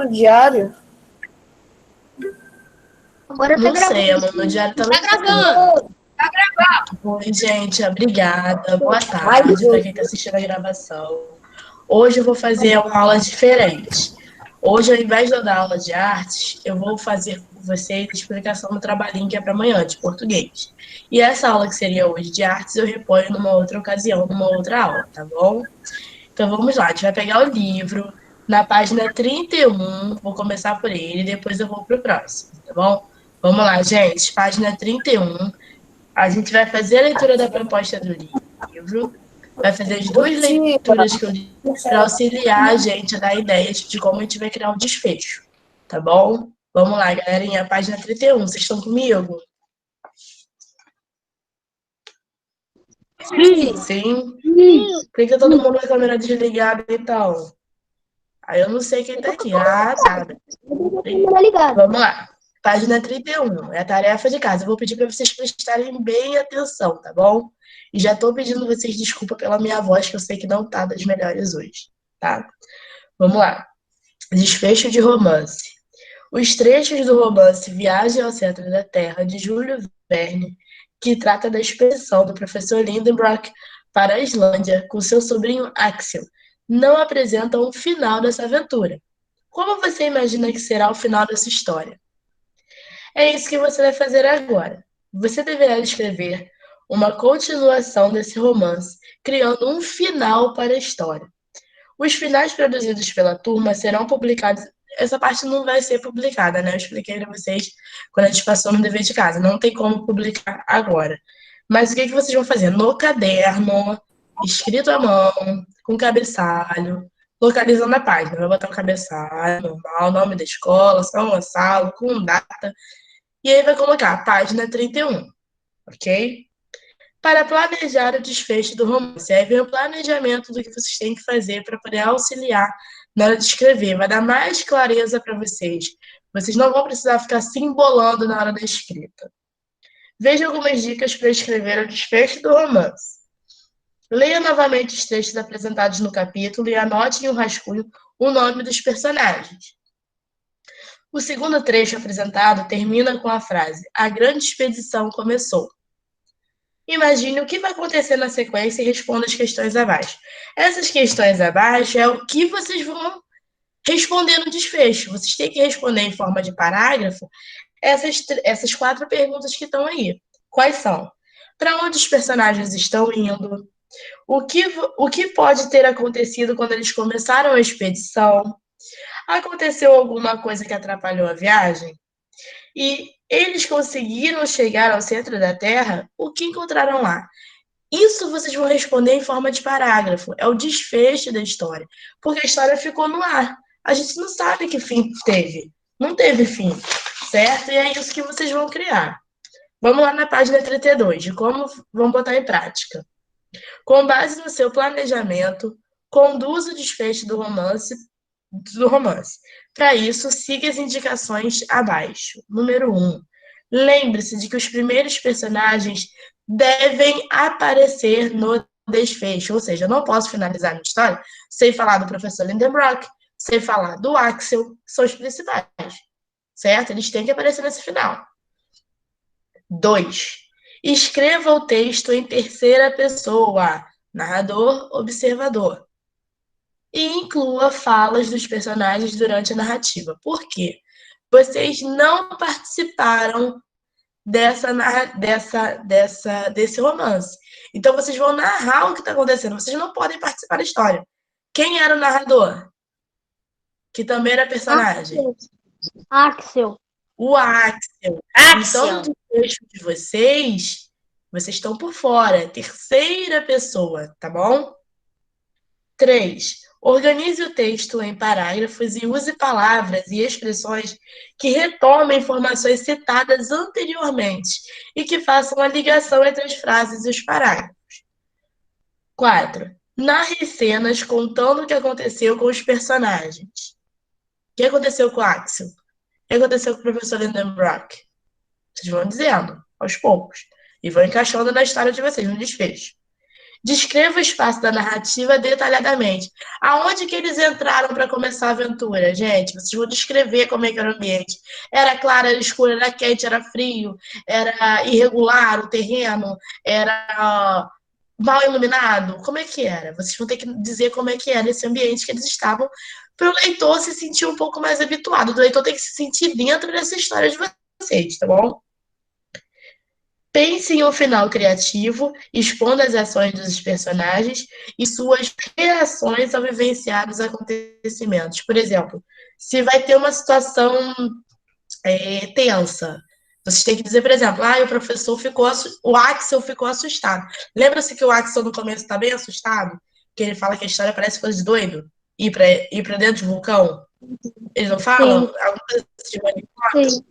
no diário? Agora tá Não gravando. sei, amor, meu diário tá no Tá gravando. Oi, gente, obrigada. Boa Ai, tarde para quem está assistindo a gravação. Hoje eu vou fazer uma aula diferente. Hoje, ao invés de eu dar aula de artes, eu vou fazer com vocês a explicação do trabalhinho que é para amanhã, de português. E essa aula que seria hoje de artes, eu reponho numa outra ocasião, numa outra aula, tá bom? Então vamos lá, a gente vai pegar o livro na página 31, vou começar por ele, depois eu vou para o próximo, tá bom? Vamos lá, gente, página 31. A gente vai fazer a leitura da proposta do livro, vai fazer as duas Tia, leituras que eu li para auxiliar a gente a dar ideias de como a gente vai criar um desfecho, tá bom? Vamos lá, galerinha, página 31, vocês estão comigo? Sim. Sim? Sim. Por que todo mundo com a câmera desligada então? Aí eu não sei quem tá aqui. Ah, tá. Câmera ligada. Vamos lá. Página 31, é a tarefa de casa. Eu vou pedir para vocês prestarem bem atenção, tá bom? E já estou pedindo vocês desculpa pela minha voz, que eu sei que não tá das melhores hoje, tá? Vamos lá. Desfecho de romance. Os trechos do romance Viagem ao Centro da Terra, de Júlio Verne, que trata da expedição do professor Lindenbrock para a Islândia com seu sobrinho Axel, não apresentam o final dessa aventura. Como você imagina que será o final dessa história? É isso que você vai fazer agora. Você deverá escrever uma continuação desse romance, criando um final para a história. Os finais produzidos pela turma serão publicados. Essa parte não vai ser publicada, né? Eu expliquei para vocês quando a gente passou no dever de casa. Não tem como publicar agora. Mas o que vocês vão fazer? No caderno, escrito à mão, com cabeçalho, localizando a página. Vai botar um cabeçalho normal, nome da escola, São Gonçalo, com data. E aí vai colocar a página 31, ok? Para planejar o desfecho do romance. Aí vem o planejamento do que vocês têm que fazer para poder auxiliar na hora de escrever. Vai dar mais clareza para vocês. Vocês não vão precisar ficar se embolando na hora da escrita. Veja algumas dicas para escrever o desfecho do romance. Leia novamente os textos apresentados no capítulo e anote em um rascunho o nome dos personagens. O segundo trecho apresentado termina com a frase: "A grande expedição começou". Imagine o que vai acontecer na sequência e responda as questões abaixo. Essas questões abaixo é o que vocês vão responder no desfecho. Vocês têm que responder em forma de parágrafo essas 4 perguntas que estão aí. Quais são? Para onde os personagens estão indo? O que pode ter acontecido quando eles começaram a expedição? Aconteceu alguma coisa que atrapalhou a viagem? E eles conseguiram chegar ao centro da Terra? O que encontraram lá? Isso vocês vão responder em forma de parágrafo. É o desfecho da história. Porque a história ficou no ar. A gente não sabe que fim teve. Não teve fim, certo? E é isso que vocês vão criar. Vamos lá na página 32, de como vão botar em prática. Com base no seu planejamento, conduza o desfecho do romance. Para isso, siga as indicações abaixo. Número 1. Lembre-se de que os primeiros personagens devem aparecer no desfecho. Ou seja, eu não posso finalizar a minha história sem falar do professor Lindenbrock, sem falar do Axel, que são os principais. Certo? Eles têm que aparecer nesse final. 2. Escreva o texto em terceira pessoa, narrador, observador. E inclua falas dos personagens durante a narrativa. Por quê? Vocês não participaram desse romance. Então, vocês vão narrar o que está acontecendo. Vocês não podem participar da história. Quem era o narrador? Que também era personagem? Axel. O Axel. Então, no desfecho de vocês estão por fora. Terceira pessoa, tá bom? 3. Organize o texto em parágrafos e use palavras e expressões que retomem informações citadas anteriormente e que façam a ligação entre as frases e os parágrafos. 4. Narre cenas contando o que aconteceu com os personagens. O que aconteceu com o Axel? O que aconteceu com o professor Lindenbrock? Vocês vão dizendo, aos poucos. E vão encaixando na história de vocês, no desfecho. Descreva o espaço da narrativa detalhadamente. Aonde que eles entraram para começar a aventura, gente? Vocês vão descrever como é que era o ambiente. Era claro, era escuro, era quente, era frio, era irregular o terreno, era mal iluminado. Como é que era? Vocês vão ter que dizer como é que era esse ambiente que eles estavam para o leitor se sentir um pouco mais habituado. O leitor tem que se sentir dentro dessa história de vocês, tá bom? Pense em um final criativo, expondo as ações dos personagens e suas reações ao vivenciar os acontecimentos. Por exemplo, se vai ter uma situação tensa, vocês têm que dizer, por exemplo, o professor o Axel ficou assustado. Lembra-se que o Axel no começo está bem assustado? Que ele fala que a história parece coisa de doido? Ir para dentro de um vulcão? Eles não falam? Sim, Alguma coisa assim, sim.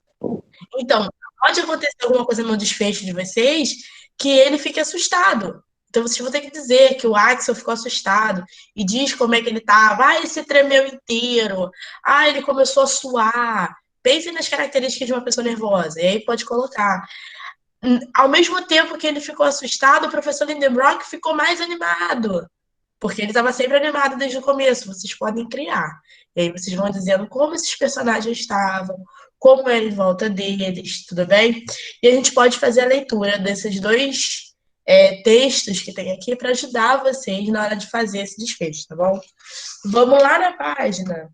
então, pode acontecer alguma coisa no desfecho de vocês que ele fique assustado. Então, vocês vão ter que dizer que o Axel ficou assustado e diz como é que ele estava. Ele se tremeu inteiro. Ele começou a suar. Pense nas características de uma pessoa nervosa. E aí pode colocar. Ao mesmo tempo que ele ficou assustado, o professor Lindenbrock ficou mais animado. Porque ele estava sempre animado desde o começo. Vocês podem criar. E aí vocês vão dizendo como esses personagens estavam, como era em volta deles, tudo bem? E a gente pode fazer a leitura desses dois textos que tem aqui para ajudar vocês na hora de fazer esse desfecho, tá bom? Vamos lá na página.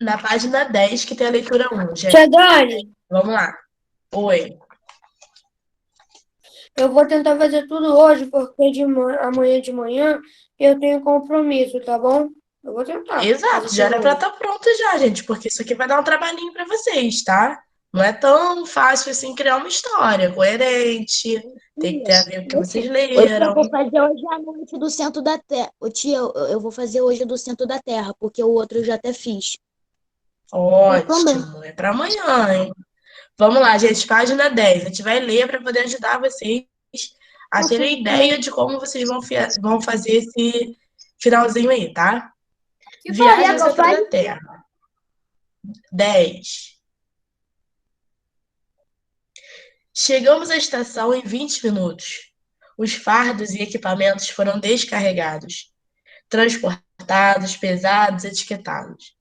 Na página 10, que tem a leitura 1, gente. Tia Dani, Vamos lá. Oi. eu vou tentar fazer tudo hoje, porque amanhã de manhã eu tenho compromisso, tá bom? Eu vou tentar. Exato, já era para estar pronto já, gente, porque isso aqui vai dar um trabalhinho para vocês, tá? Não é tão fácil assim criar uma história coerente, tem que ter a ver com o que vocês leram. Eu vou fazer hoje à noite do Centro da Terra. Ô, tia, eu vou fazer hoje do Centro da Terra, porque o outro eu já até fiz. Ótimo, é para amanhã, hein? Vamos lá, gente, página 10. A gente vai ler para poder ajudar vocês a terem ideia de como vocês vão fazer esse finalzinho aí, tá? Viagem ao centro da Terra. 10. Chegamos à estação em 20 minutos. Os fardos e equipamentos foram descarregados, transportados, pesados, etiquetados.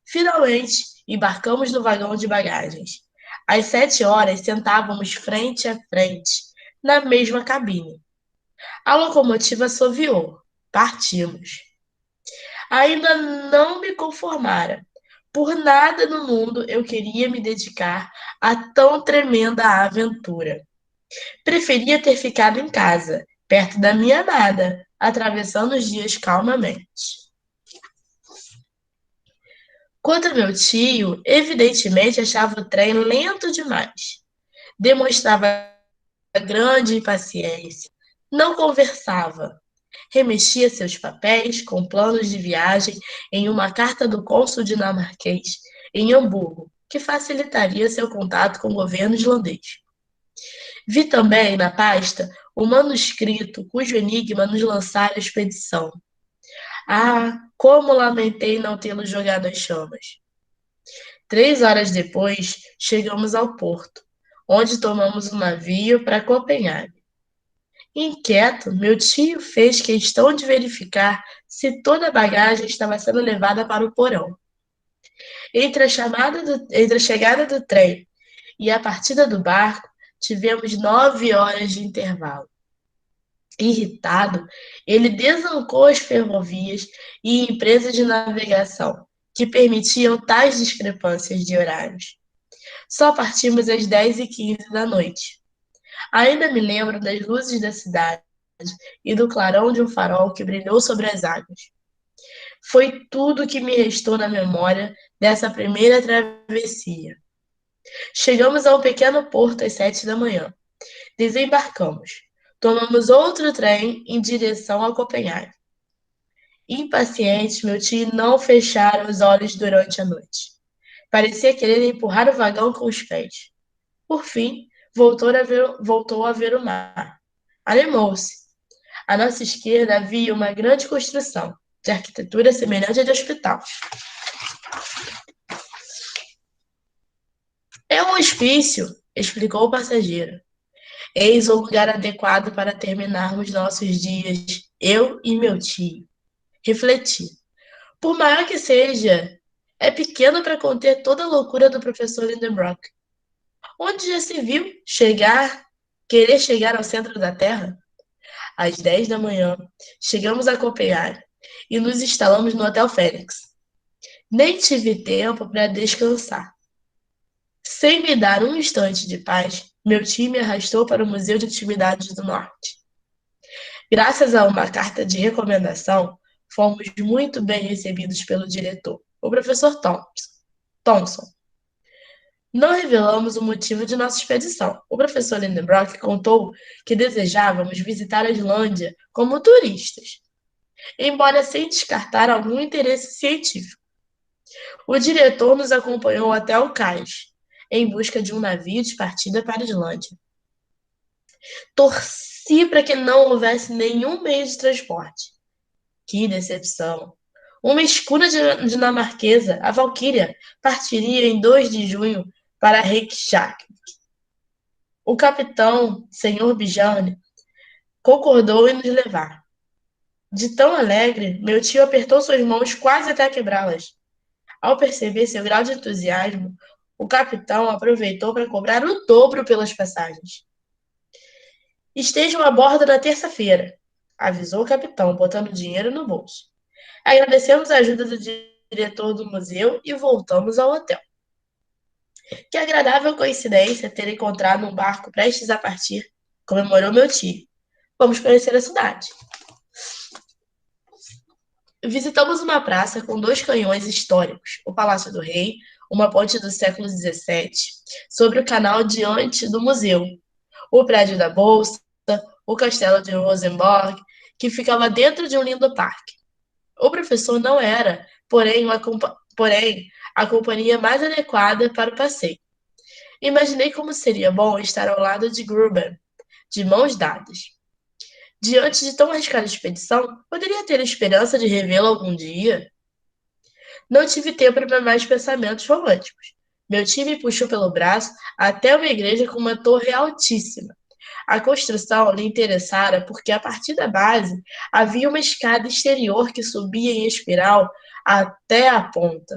Finalmente, embarcamos no vagão de bagagens. Às 7 horas, sentávamos frente a frente, na mesma cabine. A locomotiva assoviou. Partimos. Ainda não me conformara. Por nada no mundo eu queria me dedicar a tão tremenda aventura. Preferia ter ficado em casa, perto da minha amada, atravessando os dias calmamente. Quanto ao meu tio, evidentemente achava o trem lento demais. Demonstrava grande impaciência. Não conversava. Remetia seus papéis com planos de viagem em uma carta do cônsul dinamarquês em Hamburgo, que facilitaria seu contato com o governo islandês. Vi também na pasta o manuscrito cujo enigma nos lançara a expedição. Como lamentei não tê-lo jogado às chamas. 3 horas depois, chegamos ao porto, onde tomamos um navio para Copenhague. Inquieto, meu tio fez questão de verificar se toda a bagagem estava sendo levada para o porão. Entre a chegada do trem e a partida do barco, tivemos 9 horas de intervalo. Irritado, ele desancou as ferrovias e empresas de navegação, que permitiam tais discrepâncias de horários. Só partimos às 10h15 da noite. Ainda me lembro das luzes da cidade e do clarão de um farol que brilhou sobre as águas. Foi tudo que me restou na memória dessa primeira travessia. Chegamos a um pequeno porto às 7 da manhã. Desembarcamos. Tomamos outro trem em direção a Copenhague. Impaciente, meu tio não fechara os olhos durante a noite. Parecia querer empurrar o vagão com os pés. Por fim, voltou a ver o mar. Animou-se. À nossa esquerda havia uma grande construção, de arquitetura semelhante à de hospital. É um hospício, explicou o passageiro. Eis o lugar adequado para terminarmos nossos dias, eu e meu tio. Refleti. Por maior que seja, é pequeno para conter toda a loucura do professor Lindenbrock. Onde já se viu querer chegar ao centro da Terra? Às 10 da manhã, chegamos a Copenhague e nos instalamos no Hotel Fênix. Nem tive tempo para descansar. Sem me dar um instante de paz, meu time me arrastou para o Museu de Antiguidades do Norte. Graças a uma carta de recomendação, fomos muito bem recebidos pelo diretor, o professor Thompson. Não revelamos o motivo de nossa expedição. O professor Lindenbrock contou que desejávamos visitar a Islândia como turistas, embora sem descartar algum interesse científico. O diretor nos acompanhou até o cais, em busca de um navio de partida para a Islândia. Torci para que não houvesse nenhum meio de transporte. Que decepção! Uma escuna dinamarquesa, a Valkyria, partiria em 2 de junho para Reykjavik. O capitão, Sr. Bjarne, concordou em nos levar. De tão alegre, meu tio apertou suas mãos quase até quebrá-las. Ao perceber seu grau de entusiasmo, o capitão aproveitou para cobrar o dobro pelas passagens. Estejam a bordo na terça-feira, avisou o capitão, botando dinheiro no bolso. Agradecemos a ajuda do diretor do museu e voltamos ao hotel. Que agradável coincidência ter encontrado um barco prestes a partir, comemorou meu tio. Vamos conhecer a cidade. Visitamos uma praça com 2 canhões históricos, o Palácio do Rei, uma ponte do século XVII, sobre o canal diante do museu, o prédio da Bolsa, o castelo de Rosenborg, que ficava dentro de um lindo parque. O professor não era, porém, a companhia mais adequada para o passeio. Imaginei como seria bom estar ao lado de Gruber, de mãos dadas. Diante de tão arriscada expedição, poderia ter esperança de revê-lo algum dia? Não tive tempo para mais pensamentos românticos. Meu tio me puxou pelo braço até uma igreja com uma torre altíssima. A construção lhe interessara porque, a partir da base, havia uma escada exterior que subia em espiral até a ponta.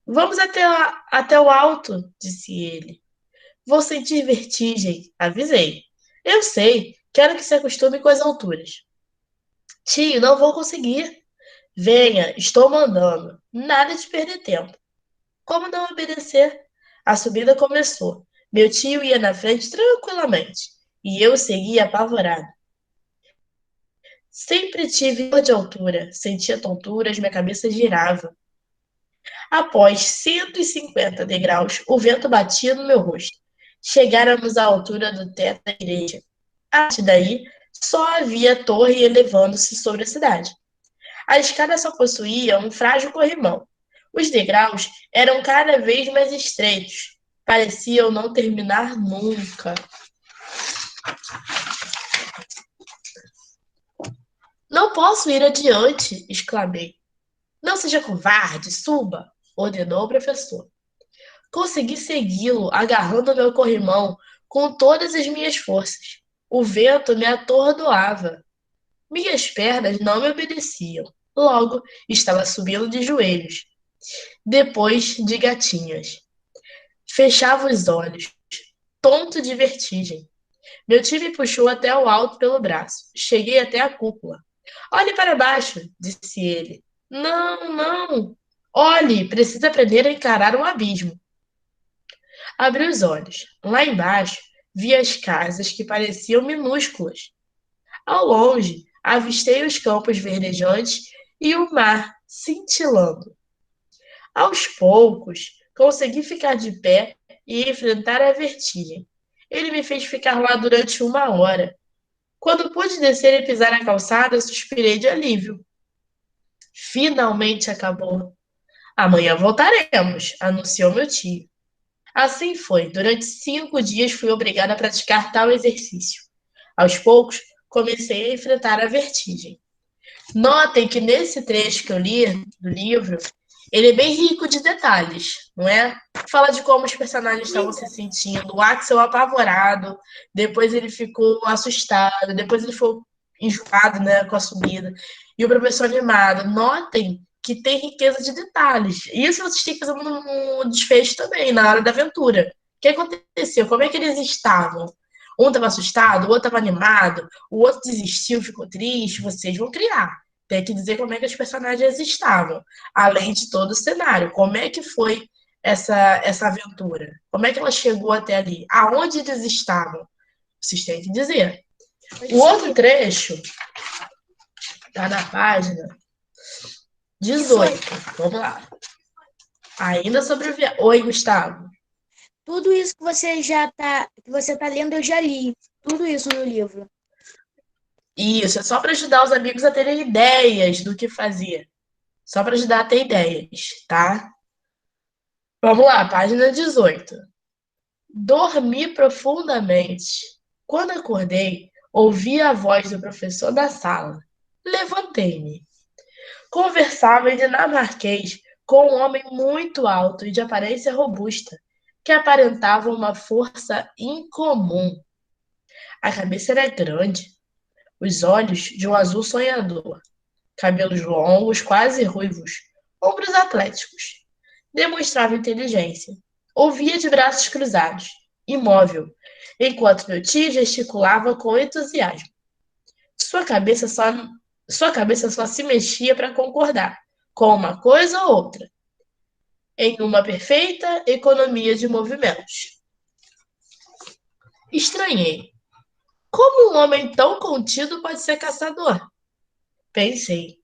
Vamos até o alto, disse ele. Vou sentir vertigem, avisei. Eu sei, quero que se acostume com as alturas. Tio, não vou conseguir. Venha, estou mandando. Nada de perder tempo. Como não obedecer? A subida começou. Meu tio ia na frente tranquilamente, e eu seguia apavorado. Sempre tive dor de altura, sentia tonturas, minha cabeça girava. Após 150 degraus, o vento batia no meu rosto. Chegáramos à altura do teto da igreja. A partir daí, só havia a torre elevando-se sobre a cidade. A escada só possuía um frágil corrimão. Os degraus eram cada vez mais estreitos. Pareciam não terminar nunca. Não posso ir adiante, exclamei. Não seja covarde, suba, ordenou o professor. Consegui segui-lo, agarrando meu corrimão com todas as minhas forças. O vento me atordoava. Minhas pernas não me obedeciam. Logo, estava subindo de joelhos, depois de gatinhas. Fechava os olhos, tonto de vertigem. Meu tio me puxou até o alto pelo braço. Cheguei até a cúpula. Olhe para baixo, disse ele. Não, não. Olhe, precisa aprender a encarar um abismo. Abri os olhos. Lá embaixo, vi as casas que pareciam minúsculas. Ao longe, avistei os campos verdejantes e o mar cintilando. Aos poucos, consegui ficar de pé e enfrentar a vertigem. Ele me fez ficar lá durante 1 hora. Quando pude descer e pisar na calçada, suspirei de alívio. Finalmente acabou. Amanhã voltaremos, anunciou meu tio. Assim foi. Durante 5 dias fui obrigada a praticar tal exercício. Aos poucos, comecei a enfrentar a vertigem. Notem que nesse trecho que eu li do livro, Ele é bem rico de detalhes, não é? Fala de como os personagens estavam se sentindo. O Axel apavorado, depois ele ficou assustado, depois ele ficou enjoado, né, com a subida. E o professor animado. Notem que tem riqueza de detalhes. Isso vocês têm que fazer um desfecho também, na hora da aventura. O que aconteceu? Como é que eles estavam? Um estava assustado, o outro estava animado, o outro desistiu, ficou triste. Vocês vão criar. Tem que dizer como é que os personagens estavam, além de todo o cenário. Como é que foi essa aventura? Como é que ela chegou até ali? Aonde eles estavam? Vocês têm que dizer. O outro trecho está na página 18. Vamos lá. Ainda sobre o viagem. Oi, Gustavo. Tudo isso que você tá lendo, eu já li. Tudo isso no livro. Isso, é só para ajudar os amigos a terem ideias do que fazer. Só para ajudar a ter ideias, tá? Vamos lá, página 18. Dormi profundamente. Quando acordei, ouvi a voz do professor da sala. Levantei-me. Conversava em dinamarquês com um homem muito alto e de aparência robusta, que aparentava uma força incomum. A cabeça era grande, os olhos de um azul sonhador, cabelos longos, quase ruivos, ombros atléticos. Demonstrava inteligência. Ouvia de braços cruzados, imóvel, enquanto meu tio gesticulava com entusiasmo. Sua cabeça só, sua cabeça só se mexia para concordar com uma coisa ou outra, em uma perfeita economia de movimentos. Estranhei. Como um homem tão contido pode ser caçador? Pensei.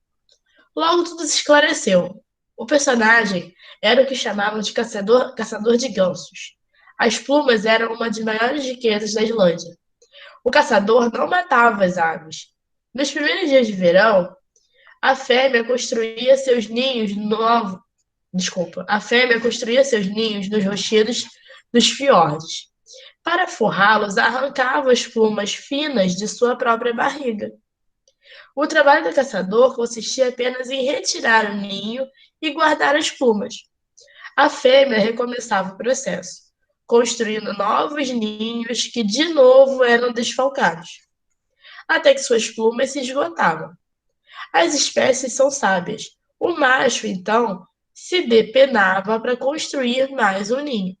Logo tudo se esclareceu. O personagem era o que chamavam de caçador de gansos. As plumas eram uma das maiores riquezas da Islândia. O caçador não matava as aves. Nos primeiros dias de verão, a fêmea construía seus ninhos novos. Desculpa, a fêmea construía seus ninhos nos rochedos dos fiordes. Para forrá-los, arrancava as plumas finas de sua própria barriga. O trabalho do caçador consistia apenas em retirar o ninho e guardar as plumas. A fêmea recomeçava o processo, construindo novos ninhos que de novo eram desfalcados, até que suas plumas se esgotavam. As espécies são sábias. O macho, então, se depenava para construir mais um ninho.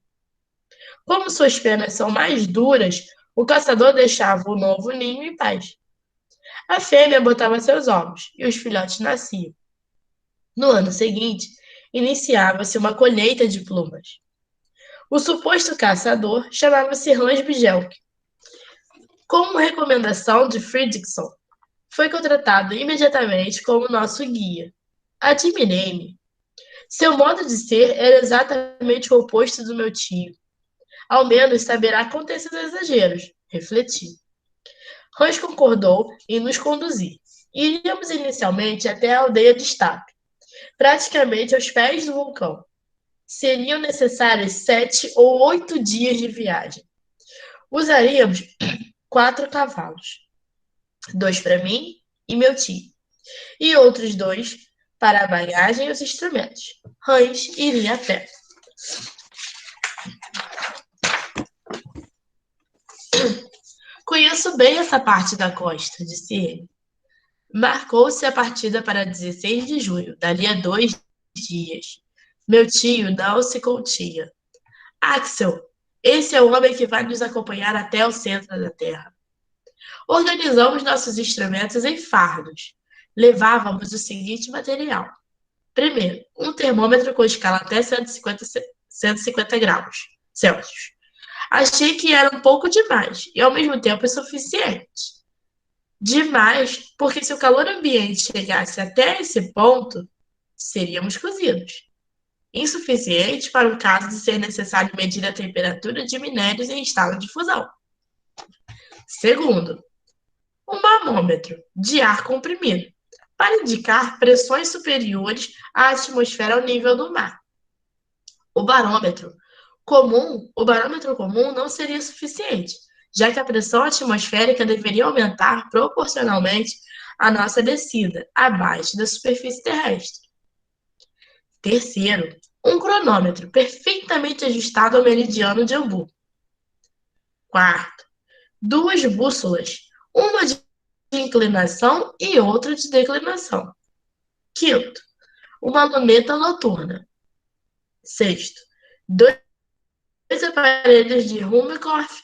Como suas penas são mais duras, o caçador deixava o novo ninho em paz. A fêmea botava seus ovos e os filhotes nasciam. No ano seguinte, iniciava-se uma colheita de plumas. O suposto caçador chamava-se Hans Bigelk. Como recomendação de Fredrickson, foi contratado imediatamente como nosso guia. Admirei-me. Seu modo de ser era exatamente o oposto do meu tio. Ao menos saberá conter seus exageros, refleti. Hans concordou em nos conduzir. Iríamos inicialmente até a aldeia de Stapi, praticamente aos pés do vulcão. Seriam necessários 7 ou 8 dias de viagem. Usaríamos 4 cavalos, 2 para mim e meu tio, e outros 2 para a bagagem e os instrumentos. Hans iria a pé. Conheço bem essa parte da costa, disse ele. Marcou-se a partida para 16 de junho, dali a 2 dias. Meu tio não se continha. Axel, esse é o homem que vai nos acompanhar até o centro da Terra. Organizamos nossos instrumentos em fardos. Levávamos o seguinte material. Primeiro, um termômetro com escala até 150 graus Celsius. Achei que era um pouco demais e, ao mesmo tempo, insuficiente. Demais, porque se o calor ambiente chegasse até esse ponto, seríamos cozidos. Insuficiente para o caso de ser necessário medir a temperatura de minérios em estado de fusão. Segundo, um mamômetro de ar comprimido, para indicar pressões superiores à atmosfera ao nível do mar. O barômetro comum não seria suficiente, já que a pressão atmosférica deveria aumentar proporcionalmente à nossa descida, abaixo da superfície terrestre. Terceiro, um cronômetro perfeitamente ajustado ao meridiano de Hamburgo. Quarto, 2 bússolas, uma de inclinação e outra de declinação. Quinto, uma luneta noturna. Sexto, 2 aparelhos de Ruhmkorff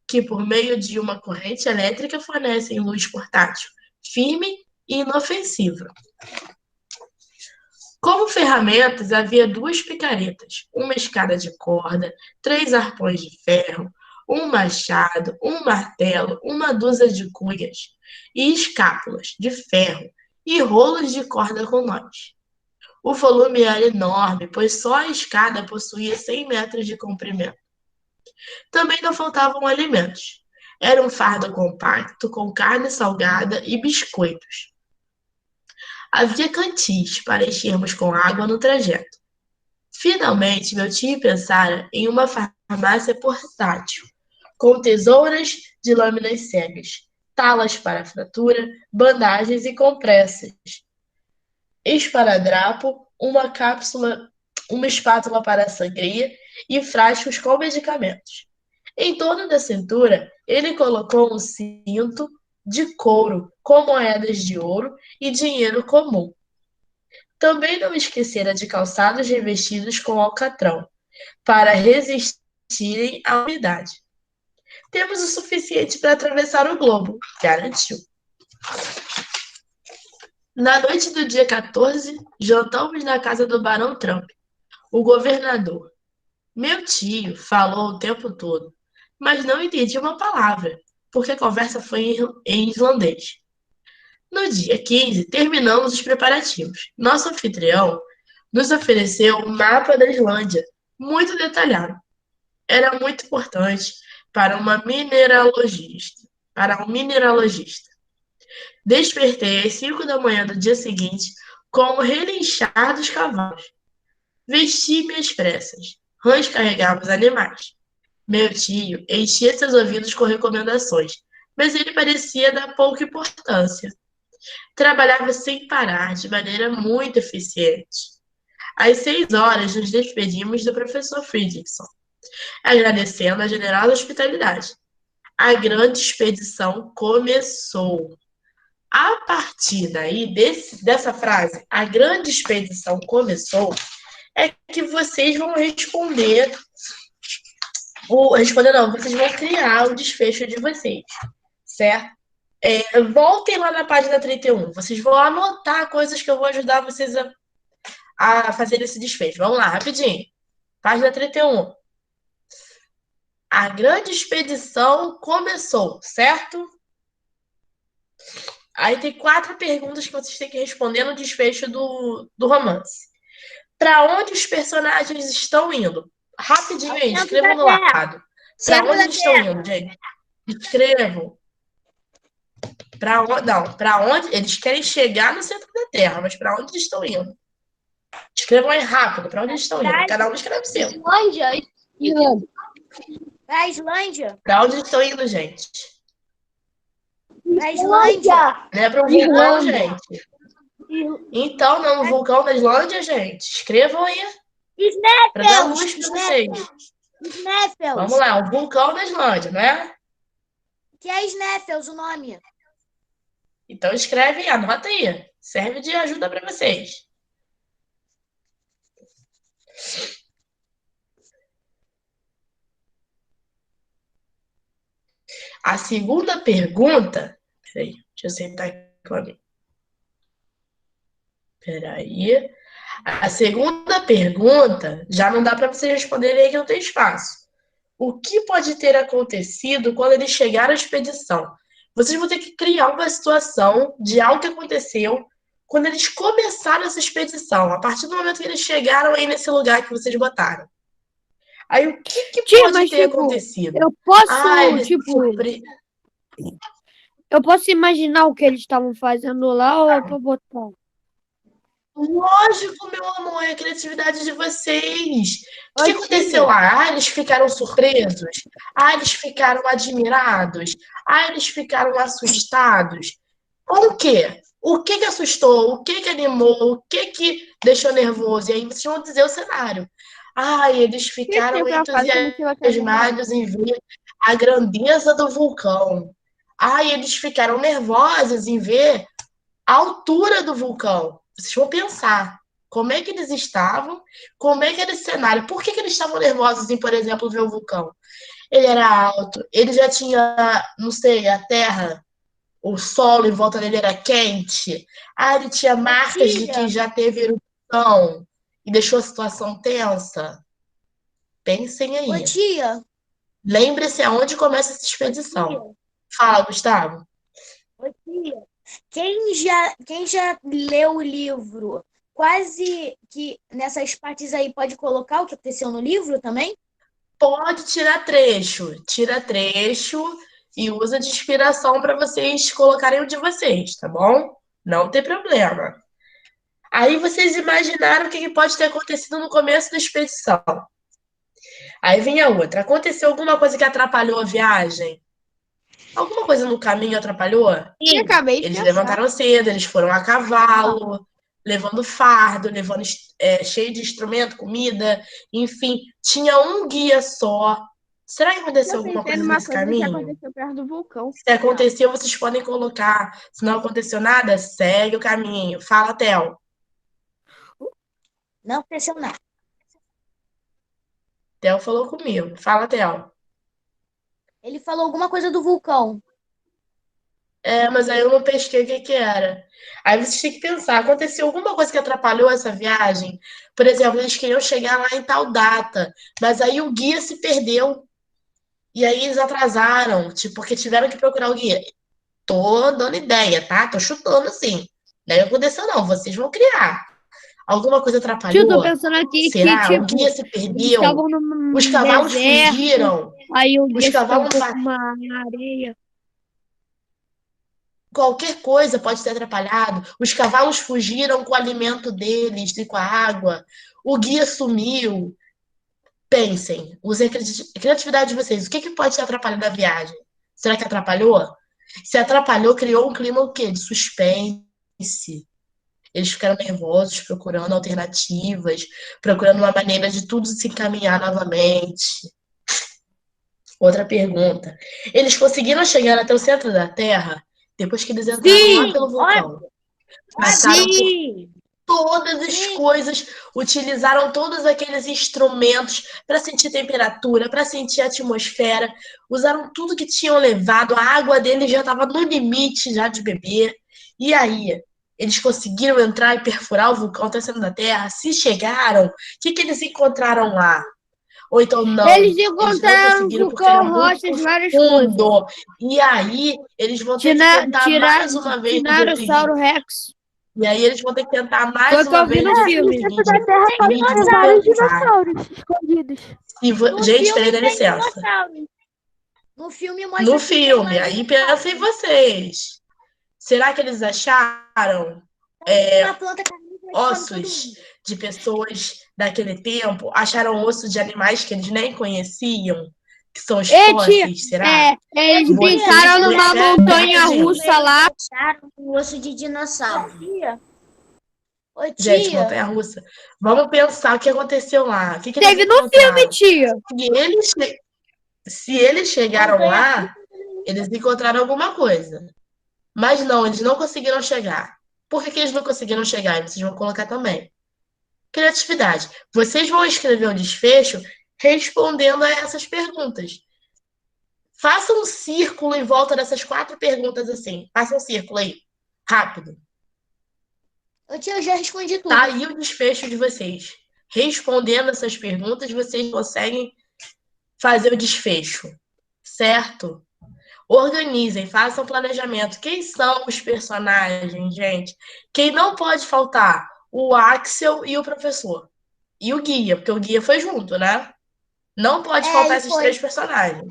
que, por meio de uma corrente elétrica, fornecem luz portátil, firme e inofensiva. Como ferramentas, havia 2 picaretas, uma escada de corda, 3 arpões de ferro, um machado, um martelo, uma dúzia de cunhas e escápulas de ferro e rolos de corda com nós. O volume era enorme, pois só a escada possuía 100 metros de comprimento. Também não faltavam alimentos. Era um fardo compacto com carne salgada e biscoitos. Havia cantis para enchermos com água no trajeto. Finalmente, meu tio pensara em uma farmácia portátil, com tesouras de lâminas cegas, talas para fratura, bandagens e compressas, esparadrapo, uma espátula para sangria e frascos com medicamentos. Em torno da cintura, ele colocou um cinto de couro com moedas de ouro e dinheiro comum. Também não esquecera de calçados revestidos com alcatrão, para resistirem à umidade. Temos o suficiente para atravessar o globo, garantiu. Na noite do dia 14, jantamos na casa do Barão Trump, o governador. Meu tio falou o tempo todo, mas não entendi uma palavra, porque a conversa foi em islandês. No dia 15, terminamos os preparativos. Nosso anfitrião nos ofereceu um mapa da Islândia, muito detalhado. Era muito importante para um mineralogista. Despertei às 5 da manhã do dia seguinte com o relinchar dos cavalos. Vesti-me às pressas. Rãs carregava os animais. Meu tio enchia seus ouvidos com recomendações, mas ele parecia dar pouca importância. Trabalhava sem parar, de maneira muito eficiente. Às 6 horas, nos despedimos do professor Fridriksson, agradecendo a generosa hospitalidade. A grande expedição começou. A partir daí, dessa frase, a grande expedição começou, é que vocês vão responder. Vocês vão criar o desfecho de vocês, certo? Voltem lá na página 31. Vocês vão anotar coisas que eu vou ajudar vocês a fazer esse desfecho. Vamos lá, rapidinho. Página 31. A grande expedição começou, certo? Aí tem 4 perguntas que vocês têm que responder no desfecho do romance. Para onde os personagens estão indo? Rapidinho aí, escrevam no lado. Para onde eles estão indo, gente? Escrevam. Para onde? Eles querem chegar no centro da Terra, mas para onde eles estão indo? Escrevam aí rápido, para onde eles estão indo. Cada um escreve o seu. Islândia. Pra Islândia. Para onde eles estão indo, gente? Pra Islândia. Não é para um vulcão, gente. Então, não, no vulcão da Islândia, gente. Escrevam aí. Para dar luz para vocês. Sneffels. Vamos lá, o vulcão da Islândia, né? Que é Sneffels o nome. Então escreve aí, anota aí. Serve de ajuda para vocês. A segunda pergunta. Peraí, deixa eu sentar aqui para mim. Peraí. A segunda pergunta já não dá para vocês responderem aí que não tem espaço. O que pode ter acontecido quando eles chegaram à expedição? Vocês vão ter que criar uma situação de algo que aconteceu quando eles começaram essa expedição, a partir do momento que eles chegaram aí nesse lugar que vocês botaram. Aí o que pode ter acontecido? Eu posso, eu posso imaginar o que eles estavam fazendo lá ou eu tô botando? Lógico, meu amor, é a criatividade de vocês. O que aconteceu lá? Eles ficaram surpresos? Eles ficaram admirados? Eles ficaram assustados? Com o quê? O que que assustou? O que que animou? O que que deixou nervoso? E aí vocês vão dizer o cenário. Ai, eles Que ficaram tipo, eu falo que a mochila quer animar? entusiasmados em ver a grandeza do vulcão. Ai, eles ficaram nervosos em ver a altura do vulcão. Vocês vão pensar como é que eles estavam, como é que era esse cenário, por que que eles estavam nervosos em, por exemplo, ver o vulcão? Ele era alto, ele já tinha, não sei, a terra, o solo em volta dele era quente. Ah, ele tinha marcas de que Tia, já teve erupção e deixou a situação tensa. Pensem ô aí. tia, Lembre-se aonde começa essa ô expedição. tia, Fala, Gustavo. ô tia. Quem já leu o livro, quase que nessas partes aí pode colocar o que aconteceu no livro também? Pode tira trecho e usa de inspiração para vocês colocarem o de vocês, tá bom? Não tem problema. Aí vocês imaginaram o que pode ter acontecido no começo da expedição. Aí vem a outra. Aconteceu alguma coisa que atrapalhou a viagem? Alguma coisa no caminho atrapalhou? E acabei de Eles pensar. levantaram cedo, eles foram a cavalo, levando fardo, levando cheio de instrumento, comida, enfim, tinha um guia só. Será que aconteceu Eu alguma pensei coisa numa nesse coisa que caminho? aconteceu perto do vulcão. Se aconteceu, vocês podem colocar. Se não aconteceu nada, segue o caminho. Fala, Theo. Não aconteceu nada. Theo falou comigo. Fala, Theo. Ele falou alguma coisa do vulcão. É, mas aí eu não pesquei o que que era. Aí vocês têm que pensar, aconteceu alguma coisa que atrapalhou essa viagem? Por exemplo, eles queriam chegar lá em tal data, mas aí o guia se perdeu. E aí eles atrasaram, tipo, porque tiveram que procurar o guia. Tô dando ideia, tá? Tô chutando assim. Não é que aconteceu, não. Vocês vão criar. Alguma coisa Tio, tô atrapalhou? pensando aqui que, Será? O guia tipo, se eles perdeu? estavam Os num cavalos deserto, fugiram? aí o Os guia se cavalos. estancou com uma areia. Qualquer coisa pode ter atrapalhado. Os cavalos fugiram com o alimento deles e com a água. O guia sumiu. Pensem, usem a criatividade de vocês. O que, que pode ter atrapalhado a viagem? Será que atrapalhou? Se atrapalhou, criou um clima o quê? De suspense. Eles ficaram nervosos, procurando alternativas, procurando uma maneira de tudo se encaminhar novamente. Outra pergunta. Eles conseguiram chegar até o centro da Terra depois que eles entraram lá Sim, pelo vulcão. Óbvio, Passaram por sim. todas as sim. coisas, utilizaram todos aqueles instrumentos para sentir temperatura, para sentir a atmosfera, usaram tudo que tinham levado, a água deles já estava no limite já de beber. E aí, eles conseguiram entrar e perfurar o vulcão até o centro da Terra? Se chegaram, o que que eles encontraram lá? Ou então Eles não, eles não encontraram conseguiram porque era vulcão, muito rochas, várias coisas. profundo. E aí, eles vão ter que tentar mais uma vez no dia Tiranossauro seguinte. Rex. E aí eles vão ter que tentar Foi mais o que eu uma vi vez no no dia filme. seguinte. Terra Me vários diga, tá? dinossauros escondidos. No Gente, filme peraí, dá tem licença. dinossauro. No filme No mostra que tem filme, mais aí dinossauro. pensem vocês. Será que eles acharam Uma planta carnívora que come todo ossos mundo. de pessoas daquele tempo? Acharam ossos de animais que eles nem conheciam? Que são os E tia, fósseis, será? eles Vocês brincaram numa preferem montanha rapidinho. russa lá. Acharam um osso de dinossauro. Ô Gente, tia, montanha-russa. Vamos pensar o que aconteceu lá. O que que eles Teve no filme, encontraram? tia. Se eles chegaram montanha lá, eles encontraram alguma coisa. Mas não, eles não conseguiram chegar. Por que que eles não conseguiram chegar? E vocês vão colocar também. Criatividade. Vocês vão escrever um desfecho respondendo a essas perguntas. Faça um círculo em volta dessas 4 perguntas assim. Faça um círculo aí. Rápido. ô tia, eu já respondi tudo. Tá aí o desfecho de vocês. Respondendo essas perguntas, vocês conseguem fazer o desfecho. Certo? Organizem, façam planejamento. Quem são os personagens, gente? Quem não pode faltar? O Axel e o professor. E o guia, porque o guia foi junto, né? Não pode faltar Ele esses foi. 3 personagens.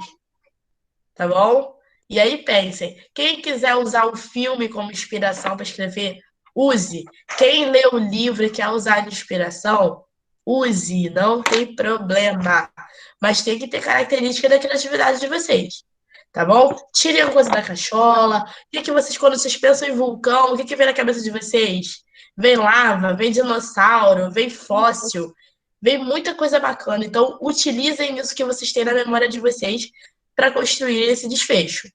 Tá bom? E aí pensem, quem quiser usar o filme como inspiração para escrever, use. Quem lê o livro e quer usar de inspiração, use, não tem problema. Mas tem que ter característica da criatividade de vocês. tá bom? Tirem a coisa da cachola. Quando vocês pensam em vulcão, o que vem na cabeça de vocês? Vem lava, vem dinossauro, vem fóssil, vem muita coisa bacana. Então, utilizem isso que vocês têm na memória de vocês para construir esse desfecho,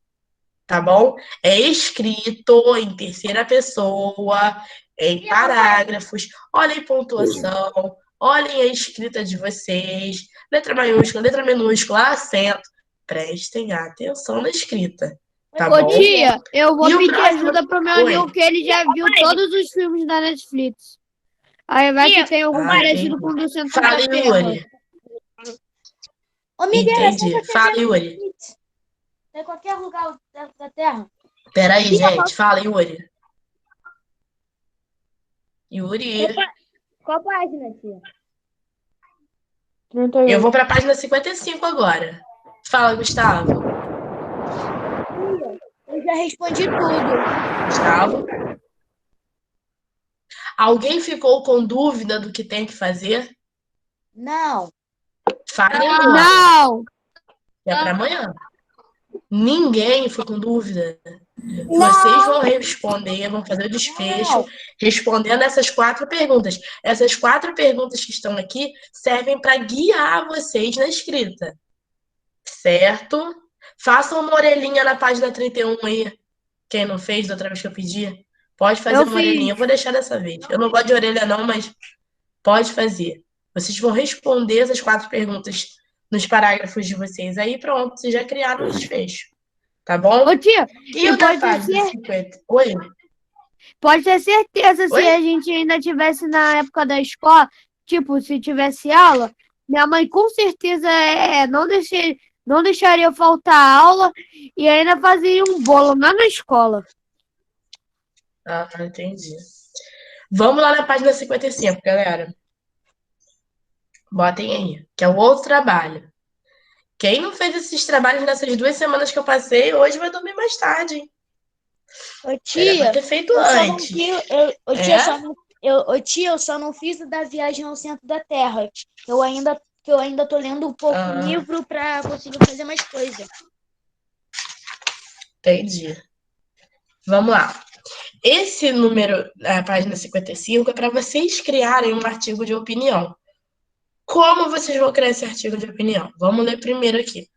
tá bom? É escrito em terceira pessoa, em parágrafos. Olhem pontuação, olhem a escrita de vocês, letra minúscula, acento. Prestem atenção na escrita, tá Ô, bom? tia, eu vou E o pedir próximo. ajuda pro meu Oi. amigo, que ele já viu todos os filmes da Netflix. Aí vai que tem algum parecido com o do Centro da Fala, Terra. Yuri. Ô, Miguel, é só Entendi. você Fala, ver no Yuri. Netflix. Em qualquer lugar da Terra. Peraí, gente. Fala, Yuri. Yuri. Qual página, tia? 31. Eu vou para a página 55 agora. Fala, Gustavo. Eu já respondi tudo. Gustavo. Alguém ficou com dúvida do que tem que fazer? Não. Falem agora. Não! É para amanhã. Ninguém ficou com dúvida. Vocês vão responder, vão fazer o desfecho respondendo essas 4 perguntas. Essas 4 perguntas que estão aqui servem para guiar vocês na escrita. Certo? Façam uma orelhinha na página 31 aí. Quem não fez da outra vez que eu pedi, pode fazer Eu uma orelhinha. Eu vou deixar dessa vez. Eu não gosto de orelha não, mas pode fazer. Vocês vão responder essas 4 perguntas nos parágrafos de vocês. Aí pronto, vocês já criaram o desfecho. Tá bom? Ô, tia, E o da página 50? Oi? pode ter certeza, se Oi? a gente ainda tivesse na época da escola, tipo, se tivesse aula, minha mãe com certeza não deixaria faltar aula e ainda fazia um bolo lá na escola. Ah, entendi. Vamos lá na página 55, galera. Botem aí, que é o outro trabalho. Quem não fez esses trabalhos nessas 2 semanas que eu passei, hoje vai dormir mais tarde, hein? Ô, Era tia, pra ter feito eu só não antes. fiz, eu só não fiz o da viagem ao centro da Terra. Eu ainda tô lendo um pouco o livro para conseguir fazer mais coisa. Entendi. Vamos lá. Esse número, na página 55, é para vocês criarem um artigo de opinião. Como vocês vão criar esse artigo de opinião? Vamos ler primeiro aqui.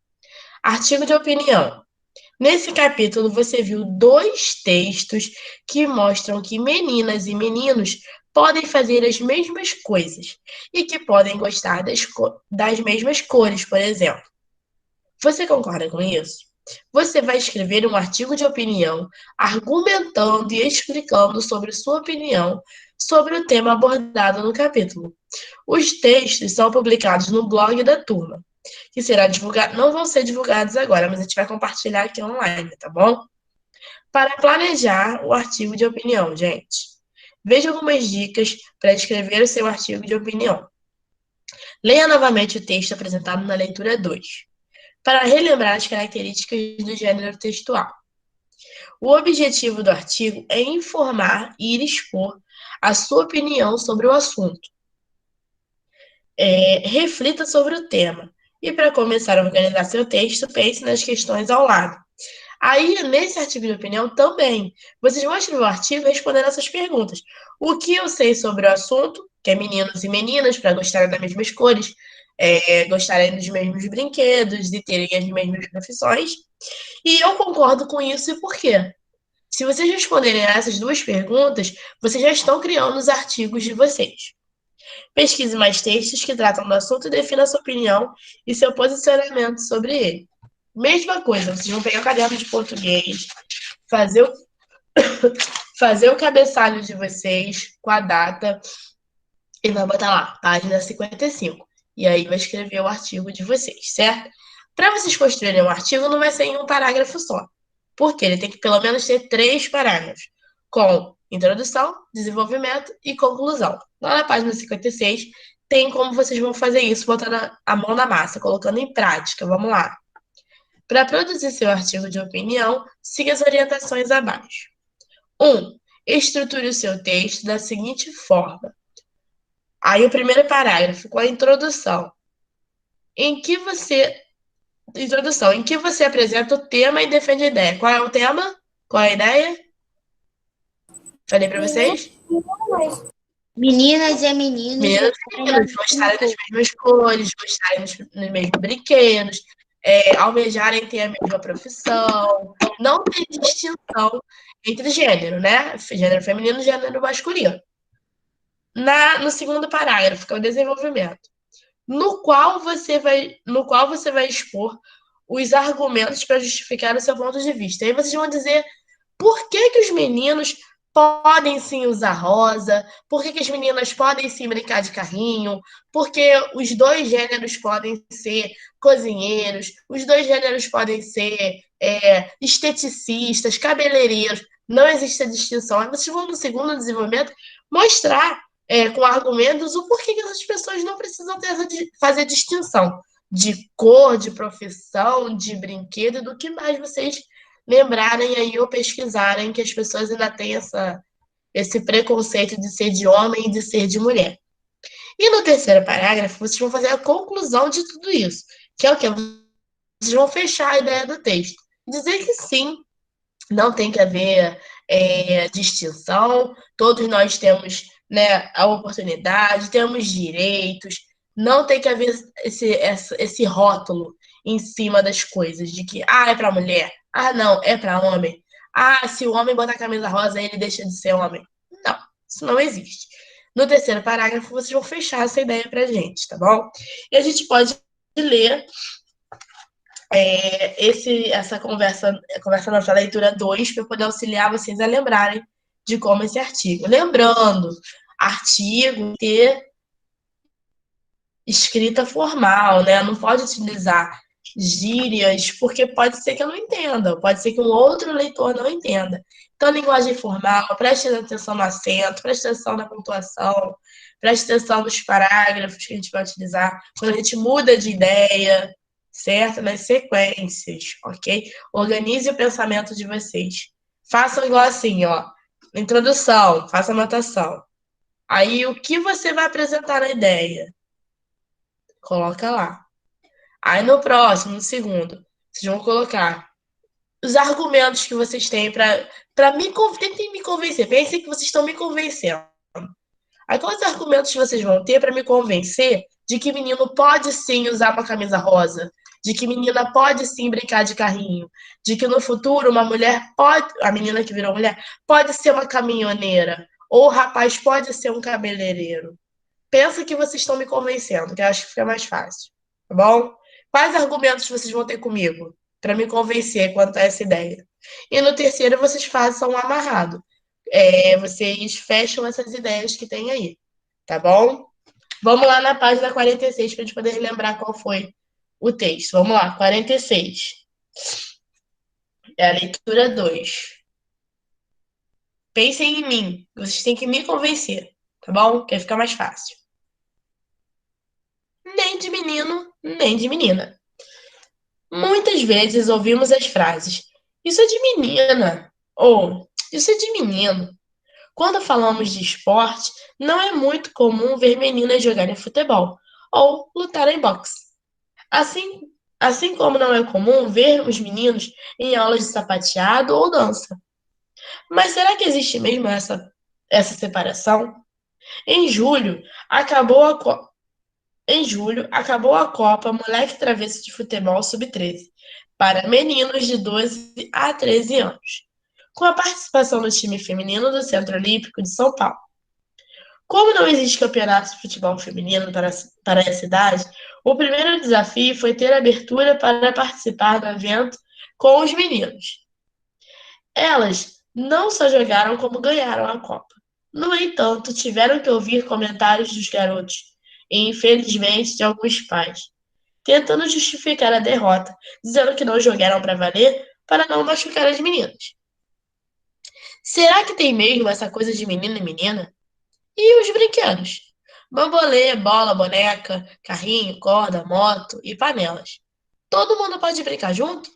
Artigo de opinião. Nesse capítulo, você viu 2 textos que mostram que meninas e meninos podem fazer as mesmas coisas e que podem gostar das mesmas cores, por exemplo. Você concorda com isso? Você vai escrever um artigo de opinião argumentando e explicando sobre sua opinião sobre o tema abordado no capítulo. Os textos são publicados no blog da turma, que será divulgado, não vão ser divulgados agora, mas a gente vai compartilhar aqui online, tá bom? Para planejar o artigo de opinião, gente, veja algumas dicas para escrever o seu artigo de opinião. Leia novamente o texto apresentado na leitura 2, para relembrar as características do gênero textual. O objetivo do artigo é informar e expor a sua opinião sobre o assunto. Reflita sobre o tema. E para começar a organizar seu texto, pense nas questões ao lado. Aí, nesse artigo de opinião também, vocês vão escrever o artigo respondendo essas perguntas. O que eu sei sobre o assunto, que é meninos e meninas, para gostarem das mesmas cores, gostarem dos mesmos brinquedos e terem as mesmas profissões. E eu concordo com isso e por quê? Se vocês responderem a essas 2 perguntas, vocês já estão criando os artigos de vocês. Pesquise mais textos que tratam do assunto e defina sua opinião e seu posicionamento sobre ele. Mesma coisa, vocês vão pegar o caderno de português, fazer o cabeçalho de vocês com a data e vai botar lá, página 55. E aí vai escrever o artigo de vocês, certo? Para vocês construírem um artigo, não vai ser em um parágrafo só. Porque ele tem que pelo menos ter 3 parágrafos, com introdução, desenvolvimento e conclusão. Lá na página 56 tem como vocês vão fazer isso, botando a mão na massa, colocando em prática. Vamos lá. Para produzir seu artigo de opinião, siga as orientações abaixo. 1. Estruture o seu texto da seguinte forma. Aí o primeiro parágrafo, com a introdução, em que você introdução, em que você apresenta o tema e defende a ideia. Qual é o tema? Qual é a ideia? Falei pra vocês? Meninas e meninos Meninas e meninos gostarem das mesmas cores, gostarem dos mesmos brinquedos, almejarem ter a mesma profissão, não ter distinção entre gênero, né? Gênero feminino e gênero masculino. No segundo parágrafo, que é o desenvolvimento, no qual você vai expor os argumentos para justificar o seu ponto de vista. Aí vocês vão dizer por que que os meninos podem sim usar rosa, por que que as meninas podem sim brincar de carrinho, porque os dois gêneros podem ser cozinheiros, os dois gêneros podem ser esteticistas, cabeleireiros, não existe a distinção. Aí vocês vão, no segundo desenvolvimento, mostrar com argumentos o porquê que essas pessoas não precisam fazer distinção de cor, de profissão, de brinquedo, do que mais vocês lembrarem aí ou pesquisarem que as pessoas ainda têm esse preconceito de ser de homem e de ser de mulher. E no terceiro parágrafo, vocês vão fazer a conclusão de tudo isso, que é o que? Vocês vão fechar a ideia do texto. Dizer que sim, não tem que haver distinção, todos nós temos, né, a oportunidade, temos direitos, não tem que haver esse rótulo em cima das coisas, de que, é para mulher, não, é para homem, se o homem botar camisa rosa, ele deixa de ser homem. Não, isso não existe. No terceiro parágrafo, vocês vão fechar essa ideia pra gente, tá bom? E a gente pode ler essa conversa nossa leitura 2, para poder auxiliar vocês a lembrarem de como esse artigo. Lembrando, artigo ter escrita formal, né? Não pode utilizar gírias, porque pode ser que eu não entenda, pode ser que um outro leitor não entenda. Então, linguagem formal, preste atenção no acento, preste atenção na pontuação, preste atenção nos parágrafos que a gente vai utilizar, quando a gente muda de ideia, certo? Nas sequências, ok? Organize o pensamento de vocês. Façam igual assim, ó. Introdução, faça anotação. Aí, o que você vai apresentar na ideia? Coloca lá. Aí, no próximo, no segundo, vocês vão colocar os argumentos que vocês têm para me convencer. Tentem me convencer. Pensem que vocês estão me convencendo. Aí, quais argumentos vocês vão ter para me convencer de que menino pode sim usar uma camisa rosa? De que menina pode sim brincar de carrinho? De que no futuro uma mulher pode, a menina que virou mulher, pode ser uma caminhoneira? Ou o rapaz pode ser um cabeleireiro? Pensa que vocês estão me convencendo, que eu acho que fica mais fácil. Tá bom? Quais argumentos vocês vão ter comigo para me convencer quanto a essa ideia? E no terceiro, vocês façam um amarrado. Vocês fecham essas ideias que tem aí, tá bom? Vamos lá na página 46 para a gente poder lembrar qual foi o texto. Vamos lá, 46. É a leitura 2. Pensem em mim. Vocês têm que me convencer, tá bom? Que aí fica mais fácil. Nem de menino, nem de menina. Muitas vezes ouvimos as frases: isso é de menina, ou isso é de menino. Quando falamos de esporte, não é muito comum ver meninas jogarem futebol ou lutar em boxe. Assim como não é comum ver os meninos em aulas de sapateado ou dança. Mas será que existe mesmo essa separação? Em julho, acabou a Copa Moleque Travesso de Futebol Sub-13 para meninos de 12 a 13 anos, com a participação do time feminino do Centro Olímpico de São Paulo. Como não existe campeonato de futebol feminino para essa idade, o primeiro desafio foi ter abertura para participar do evento com os meninos. Elas não só jogaram como ganharam a Copa. No entanto, tiveram que ouvir comentários dos garotos e, infelizmente, de alguns pais, tentando justificar a derrota, dizendo que não jogaram para valer para não machucar as meninas. Será que tem mesmo essa coisa de menino e menina? E os brinquedos? Bambolê, bola, boneca, carrinho, corda, moto e panelas. Todo mundo pode brincar junto?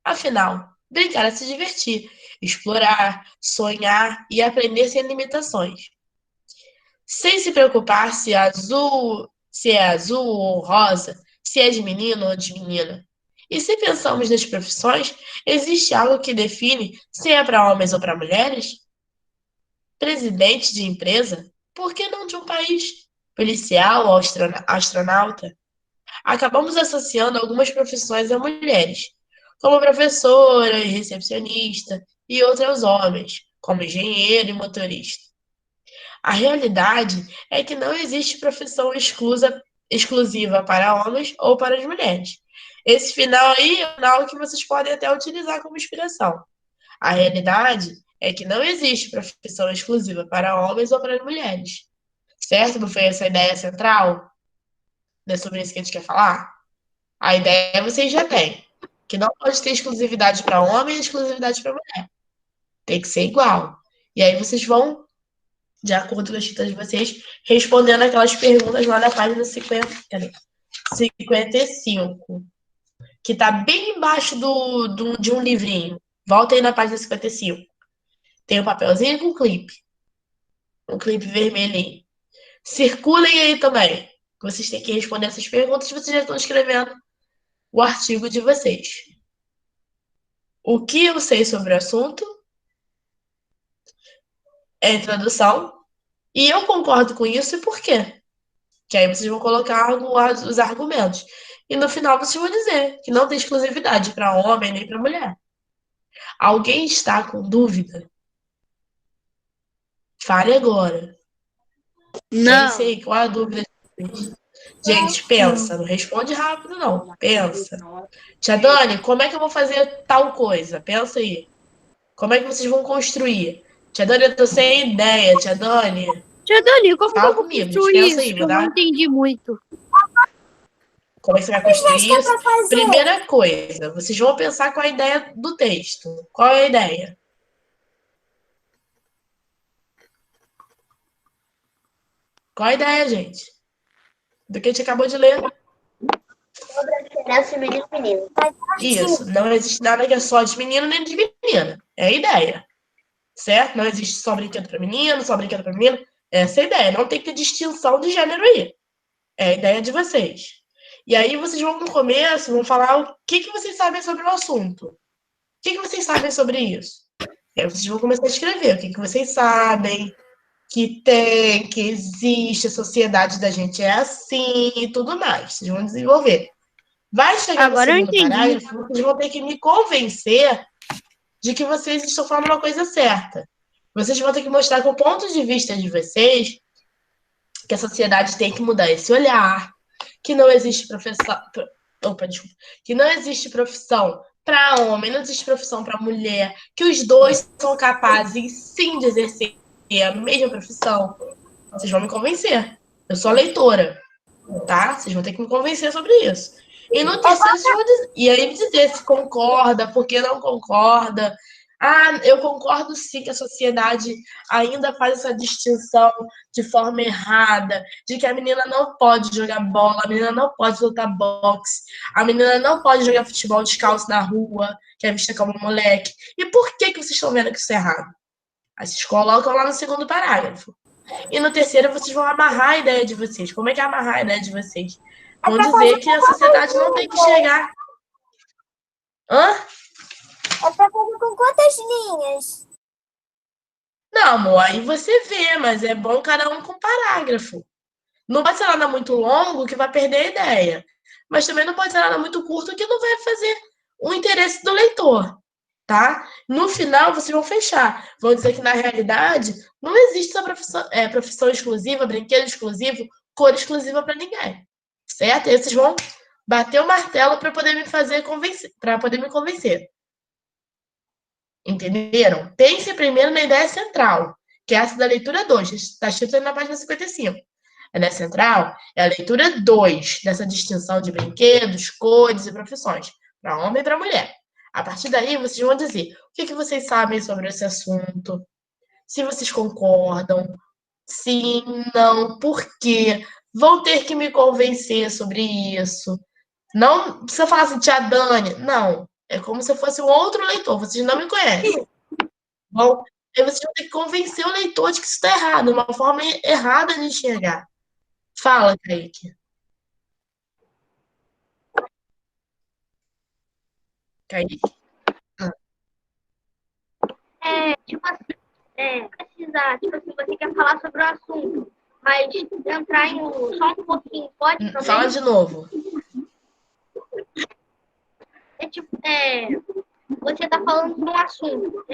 Afinal, brincar é se divertir, explorar, sonhar e aprender sem limitações. Sem se preocupar se é azul ou rosa, se é de menino ou de menina. E se pensamos nas profissões, existe algo que define se é para homens ou para mulheres? Presidente de empresa? Por que não de um país? Policial ou astronauta? Acabamos associando algumas profissões a mulheres, como professora e recepcionista, e outras aos homens, como engenheiro e motorista. A realidade é que não existe profissão exclusiva para homens ou para as mulheres. Esse final aí é algo que vocês podem até utilizar como inspiração. A realidade é que não existe profissão exclusiva para homens ou para as mulheres. Certo? Não foi essa a ideia central? Não é sobre isso que a gente quer falar? A ideia vocês já têm. Que não pode ter exclusividade para homem e exclusividade para mulher. Tem que ser igual. E aí vocês vão, de acordo com as ditas de vocês, respondendo aquelas perguntas lá na página 55, que está bem embaixo de um livrinho. Volta aí na página 55. Tem um papelzinho com um clipe vermelhinho. Circulem aí também. Vocês têm que responder essas perguntas e vocês já estão escrevendo o artigo de vocês. O que eu sei sobre o assunto? É a introdução. E eu concordo com isso e por quê? Que aí vocês vão colocar os argumentos. E no final vocês vão dizer que não tem exclusividade para homem nem para mulher. Alguém está com dúvida? Fale agora. Pense aí, qual é a dúvida de vocês? Gente, pensa, não responde rápido, não. Pensa. Tia Dani, como é que eu vou fazer tal coisa? Pensa aí. Como é que vocês vão construir? Tia Dani, eu tô sem ideia, tia Dani. Tia Dani, como que eu Fala vou comigo, construir pensa aí, isso? Que eu não entendi muito. Como é que você vai construir isso? Primeira coisa, vocês vão pensar qual é a ideia do texto. Qual é a ideia? Qual é a ideia, gente? Do que a gente acabou de ler. Sobre a diferença de menino e menino. Isso, não existe nada que é só de menino nem de menina. É a ideia. Certo? Não existe só brinquedo para menino, só brinquedo para menina. Essa é a ideia. Não tem que ter distinção de gênero aí. É a ideia de vocês. E aí vocês vão no começo, vão falar o que vocês sabem sobre o assunto. O que vocês sabem sobre isso? E aí vocês vão começar a escrever o que vocês sabem, que tem, que existe, a sociedade da gente é assim e tudo mais. Vocês vão desenvolver. Vai chegar Agora no eu segundo entendi. parágrafo, vocês vão ter que me convencer de que vocês estão falando uma coisa certa. Vocês vão ter que mostrar com o ponto de vista de vocês que a sociedade tem que mudar esse olhar, que não existe profissão. Opa, desculpa. Que não existe profissão para homem, não existe profissão para mulher, que os dois são capazes sim de exercer a mesma profissão. Vocês vão me convencer. Eu sou leitora, tá? Vocês vão ter que me convencer sobre isso. E no terceiro, vocês vão dizer, e aí dizer se concorda, por que não concorda. Ah, eu concordo sim que a sociedade ainda faz essa distinção de forma errada, de que a menina não pode jogar bola, a menina não pode lutar boxe, a menina não pode jogar futebol descalço na rua, que é vista como moleque. E por que vocês estão vendo que isso é errado? Aí vocês colocam lá no segundo parágrafo. E no terceiro, vocês vão amarrar a ideia de vocês. Como é que é amarrar a ideia de vocês? Vão dizer que a sociedade não tem que chegar. Hã? É pra fazer com quantas linhas? Não, amor, aí você vê, mas é bom cada um com parágrafo. Não pode ser nada muito longo que vai perder a ideia. Mas também não pode ser nada muito curto que não vai fazer o interesse do leitor, tá? No final, vocês vão fechar. Vão dizer que, na realidade, não existe essa profissão exclusiva, brinquedo exclusivo, cor exclusiva para ninguém. Certo? E aí vocês vão bater o martelo para poder me convencer. Entenderam? Pense primeiro na ideia central, que é essa da leitura 2, está escrito aí na página 55. A ideia central é a leitura 2 dessa distinção de brinquedos, cores e profissões, para homem e para mulher. A partir daí, vocês vão dizer o que vocês sabem sobre esse assunto, se vocês concordam, sim, não, por quê. Vão ter que me convencer sobre isso. Não precisa falar assim, tia Dani. Não. É como se eu fosse um outro leitor. Vocês não me conhecem. Bom, aí vocês vão ter que convencer o leitor de que isso está errado, uma forma errada de enxergar. Fala, Kaique. Kaique. Tipo assim, precisar, tipo assim, você quer falar sobre o assunto, mas entrar só um pouquinho, pode também? Fala de novo. Você tá falando de um assunto,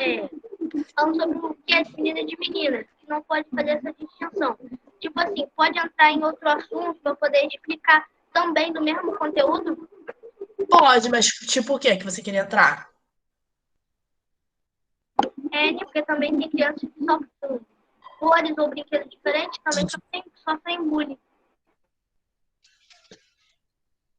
falando sobre o que é de menina e de menina, que não pode fazer essa distinção. Tipo assim, pode entrar em outro assunto para poder explicar também do mesmo conteúdo? Pode, mas tipo o que você queria entrar? Porque também tem crianças que sofrem com cores ou brinquedos diferentes, também sofrem bullying.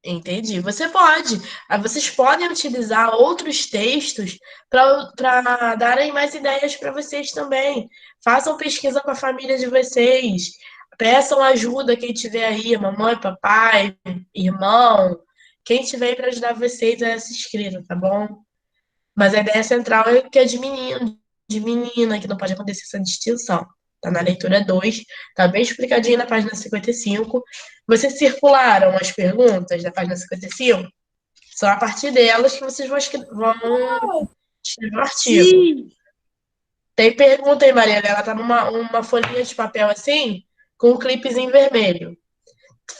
Entendi. Você pode. Vocês podem utilizar outros textos para darem mais ideias para vocês também. Façam pesquisa com a família de vocês. Peçam ajuda quem tiver aí, mamãe, papai, irmão, quem tiver aí para ajudar vocês a se inscrever, tá bom? Mas a ideia central é que é de menino, de menina, que não pode acontecer essa distinção. Tá na leitura 2, tá bem explicadinho na página 55. Vocês circularam as perguntas da página 55? São a partir delas que vocês vão escrever o artigo. Sim. Tem pergunta aí, Mariana. Ela tá numa folhinha de papel assim, com um clipezinho vermelho.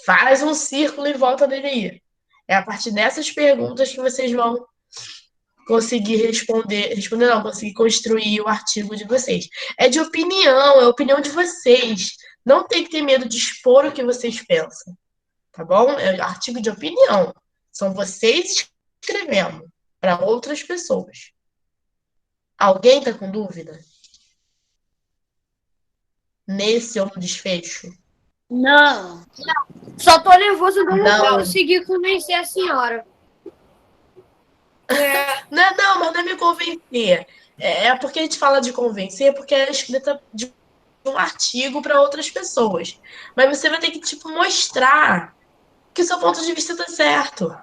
Faz um círculo em volta dele aí. É a partir dessas perguntas que vocês vão conseguir responder não, conseguir construir o artigo de vocês. É de opinião, é a opinião de vocês. Não tem que ter medo de expor o que vocês pensam, tá bom? É artigo de opinião. São vocês escrevendo para outras pessoas. Alguém tá com dúvida? Nesse ou no desfecho? Não. Só tô nervoso que eu não Não. consegui convencer a senhora. Não, mas não é me convencer. É porque a gente fala de convencer, porque é escrita de um artigo para outras pessoas. Mas você vai ter que, tipo, mostrar que o seu ponto de vista tá certo.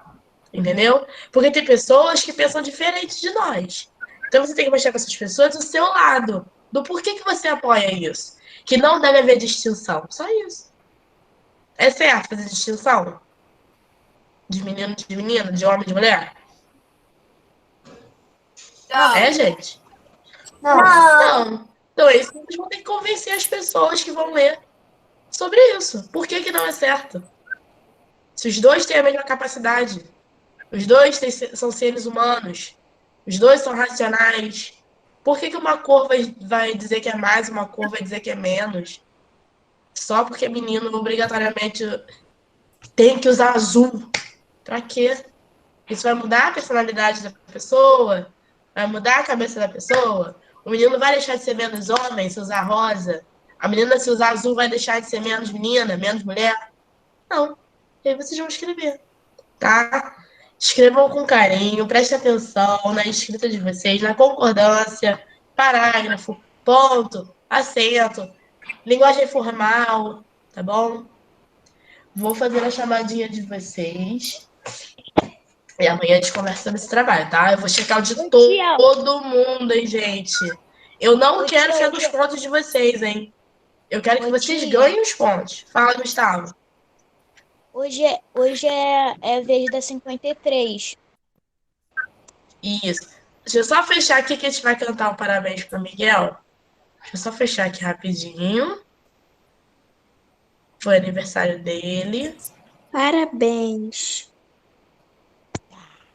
Entendeu? Porque tem pessoas que pensam diferente de nós. Então você tem que mostrar para essas pessoas o seu lado. Do porquê que você apoia isso. Que não deve haver distinção. Só isso. É certo fazer distinção? De menino, de menina, de homem, de mulher? É, gente? Não. Não. Então é isso que vocês vão ter que convencer as pessoas que vão ler sobre isso. Por que que não é certo? Se os dois têm a mesma capacidade, os dois são seres humanos, os dois são racionais, por que que uma cor vai dizer que é mais, uma cor vai dizer que é menos? Só porque menino obrigatoriamente tem que usar azul. Pra quê? Isso vai mudar a personalidade da pessoa? Vai mudar a cabeça da pessoa? O menino vai deixar de ser menos homem se usar rosa? A menina, se usar azul, vai deixar de ser menos menina, menos mulher? Não. E aí vocês vão escrever, tá? Escrevam com carinho, prestem atenção na escrita de vocês, na concordância, parágrafo, ponto, acento, linguagem formal, tá bom? Vou fazer a chamadinha de vocês. E amanhã a gente conversa sobre esse trabalho, tá? Eu vou checar o de todo mundo, hein, gente? Eu não quero que é dos pontos de vocês, hein? Eu quero que vocês ganhem os pontos. Fala, Gustavo. Hoje é a vez da 53. Isso. Deixa eu só fechar aqui que a gente vai cantar um parabéns pro Miguel. Deixa eu só fechar aqui rapidinho. Foi aniversário dele. Parabéns.